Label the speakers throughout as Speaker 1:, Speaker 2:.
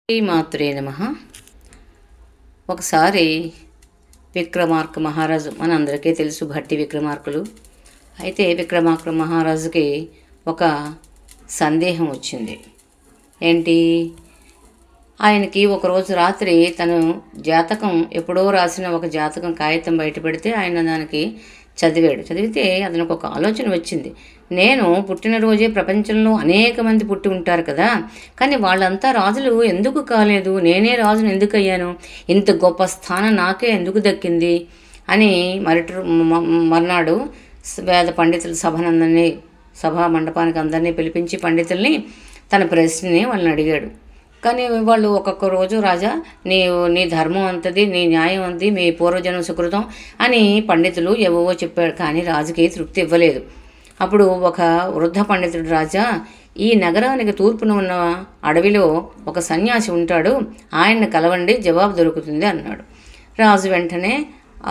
Speaker 1: శ్రీమాత్రే నమః. ఒకసారి విక్రమార్క మహారాజు, మనందరికీ తెలుసు భట్టి విక్రమార్కులు. అయితే విక్రమార్క మహారాజుకి ఒక సందేహం వచ్చింది. ఏంటి? ఆయనకి ఒకరోజు రాత్రి తను జాతకం ఎప్పుడో రాసిన ఒక జాతకం కాగితం బయట పెడితే ఆయన దానికి చదివితే అతనికి ఒక ఆలోచన వచ్చింది. నేను పుట్టినరోజే ప్రపంచంలో అనేక మంది పుట్టి ఉంటారు కదా, కానీ వాళ్ళంతా రాజులు ఎందుకు కాలేదు, నేనే రాజును ఎందుకు అయ్యాను, ఇంత గొప్ప స్థానం నాకే ఎందుకు దక్కింది అని మర్నాడు వేద పండితుల సభా మండపానికి అందరినీ పిలిపించి పండితుల్ని తన ప్రశ్నని వాళ్ళని అడిగాడు. కానీ వాళ్ళు ఒక్కొక్క రోజు రాజా నీ ధర్మం అంతది, నీ న్యాయం అంది, మీ పూర్వజన్మ సుకృతం అని పండితులు ఏవో చెప్పాడు. కానీ రాజుకి తృప్తి ఇవ్వలేదు. అప్పుడు ఒక వృద్ధ పండితుడు, రాజా ఈ నగరానికి తూర్పున ఉన్న అడవిలో ఒక సన్యాసి ఉంటాడు, ఆయన్ని కలవండి, జవాబు దొరుకుతుంది అన్నాడు. రాజు వెంటనే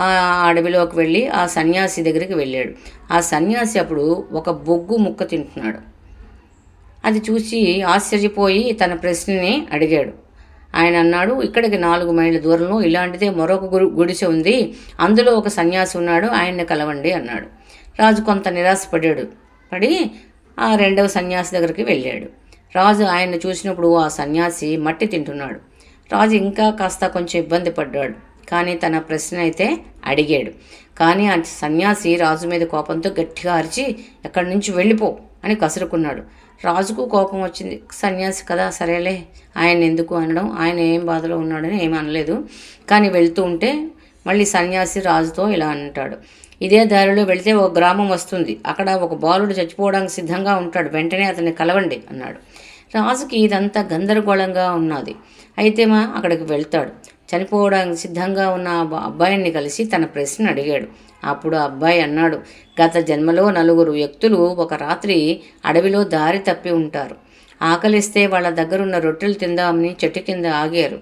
Speaker 1: ఆ అడవిలోకి వెళ్ళి ఆ సన్యాసి దగ్గరికి వెళ్ళాడు. ఆ సన్యాసి అప్పుడు ఒక బొగ్గు ముక్క తింటున్నాడు. అది చూసి ఆశ్చర్యపోయి తన ప్రశ్నని అడిగాడు. ఆయన అన్నాడు, ఇక్కడికి 4 మైళ్ళ దూరంలో ఇలాంటిదే మరొక గుడిసె ఉంది, అందులో ఒక సన్యాసి ఉన్నాడు, ఆయన్ని కలవండి అన్నాడు. రాజు కొంత పడి ఆ రెండవ సన్యాసి దగ్గరికి వెళ్ళాడు. రాజు ఆయన్ని చూసినప్పుడు ఆ సన్యాసి మట్టి తింటున్నాడు. రాజు ఇంకా కాస్త కొంచెం ఇబ్బంది పడ్డాడు, కానీ తన ప్రశ్న అయితే అడిగాడు. కానీ ఆ సన్యాసి రాజు మీద కోపంతో గట్టిగా అరిచి ఎక్కడి నుంచి వెళ్ళిపో అని కసురుకున్నాడు. రాజుకు కోపం వచ్చింది. సన్యాసి కదా, సరేలే ఆయన ఎందుకు అనడం, ఆయన ఏం బాధలో ఉన్నాడని ఏమీ అనలేదు. కానీ వెళ్తూ ఉంటే మళ్ళీ సన్యాసి రాజుతో ఇలా అంటాడు, ఇదే దారిలో వెళితే ఒక గ్రామం వస్తుంది, అక్కడ ఒక బాలుడు చచ్చిపోవడానికి సిద్ధంగా ఉంటాడు, వెంటనే అతన్ని కలవండి అన్నాడు. రాజుకి ఇదంతా గందరగోళంగా ఉన్నది. అయితే అక్కడికి వెళ్తాడు. చనిపోవడానికి సిద్ధంగా ఉన్న అబ్బాయిని కలిసి తన ప్రశ్న అడిగాడు. అప్పుడు అబ్బాయి అన్నాడు, గత జన్మలో 4 వ్యక్తులు ఒక రాత్రి అడవిలో దారి తప్పి ఉంటారు. ఆకలిస్తే వాళ్ళ దగ్గరున్న రొట్టెలు తిందామని చెట్టు కింద ఆగారు.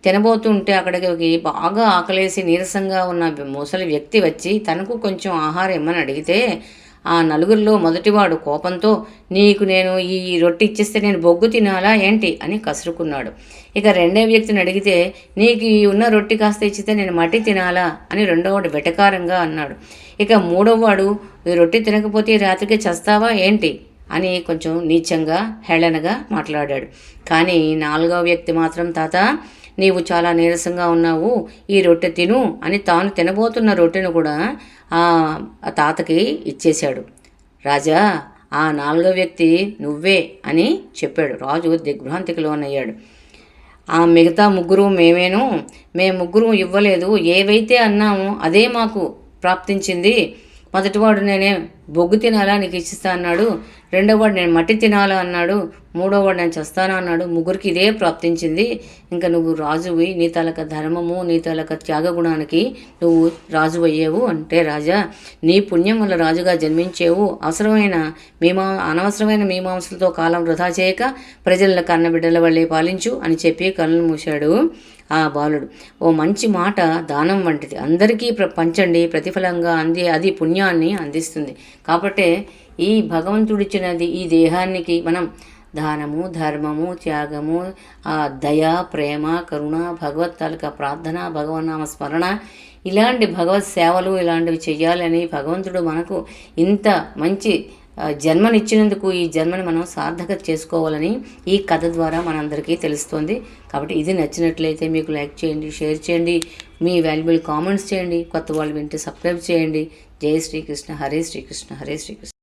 Speaker 1: తినబోతుంటే అక్కడికి బాగా ఆకలేసి నీరసంగా ఉన్న ముసలి వ్యక్తి వచ్చి తనకు కొంచెం ఆహారం ఇమ్మని అడిగితే ఆ 4 మొదటివాడు కోపంతో, నీకు నేను ఈ రొట్టె ఇచ్చేస్తే నేను బొగ్గు తినాలా ఏంటి అని కసురుకున్నాడు. ఇక రెండవ వ్యక్తిని అడిగితే, నీకు ఉన్న రొట్టె కాస్త ఇచ్చితే నేను మట్టి తినాలా అని రెండవవాడు వెటకారంగా అన్నాడు. ఇక మూడవవాడు, ఈ రొట్టె తినకపోతే రాత్రికి చస్తావా ఏంటి అని కొంచెం నీచంగా హేళనగా మాట్లాడాడు. కానీ 4వ వ్యక్తి మాత్రం, తాత నీవు చాలా నీరసంగా ఉన్నావు, ఈ రొట్టె తిను అని తాను తినబోతున్న రొట్టెను కూడా ఆ తాతకి ఇచ్చేశాడు. రాజా ఆ 4వ వ్యక్తి నువ్వే అని చెప్పాడు. రాజు దిగ్భ్రాంతికి లోనయ్యాడు. ఆ మిగతా 3 మేము 3 ఇవ్వలేదు, ఏవైతే అన్నామో అదే మాకు ప్రాప్తించింది. మొదటివాడు నేనే బొగ్గు తినాలా నీకు ఇచ్చిస్తా అన్నాడు, రెండోవాడు నేను మట్టి తినాలా అన్నాడు, మూడోవాడు నేను చస్తానా అన్నాడు. 3కి ఇదే ప్రాప్తించింది. ఇంకా నువ్వు రాజువి, నీ తలక ధర్మము, నీ తలక త్యాగగుణానికి నువ్వు రాజు అయ్యేవు అంటే, రాజా నీ పుణ్యం వల్ల రాజుగా జన్మించేవు, అనవసరమైన మీమాంసలతో కాలం వృధా చేయక ప్రజలను కన్నబిడ్డల వల్లే పాలించు అని చెప్పి కళ్ళు మూశాడు ఆ బాలుడు. ఓ మంచి మాట దానం వంటిది, అందరికీ పంచండి, ప్రతిఫలంగా అది పుణ్యాన్ని అందిస్తుంది. కాబట్టి ఈ భగవంతుడిచ్చినది ఈ దేహానికి మనం దానము, ధర్మము, త్యాగము, దయ, ప్రేమ, కరుణ, భగవత్ తాలూక ప్రార్థన, భగవన్నామ స్మరణ, ఇలాంటి భగవత్ సేవలు ఇలాంటివి చెయ్యాలని భగవంతుడు మనకు ఇంత మంచి జన్మనిచ్చినందుకు ఈ జన్మని మనం సార్థక చేసుకోవాలని ఈ కథ ద్వారా మనందరికీ తెలుస్తుంది. కాబట్టి ఇది నచ్చినట్లయితే మీకు లైక్ చేయండి, షేర్ చేయండి, మీ వాల్యుబుల్ కామెంట్స్ చేయండి, కొత్త వాళ్ళు వింటే సబ్స్క్రైబ్ చేయండి. జై శ్రీకృష్ణ, హరే శ్రీకృష్ణ, హరే శ్రీకృష్ణ.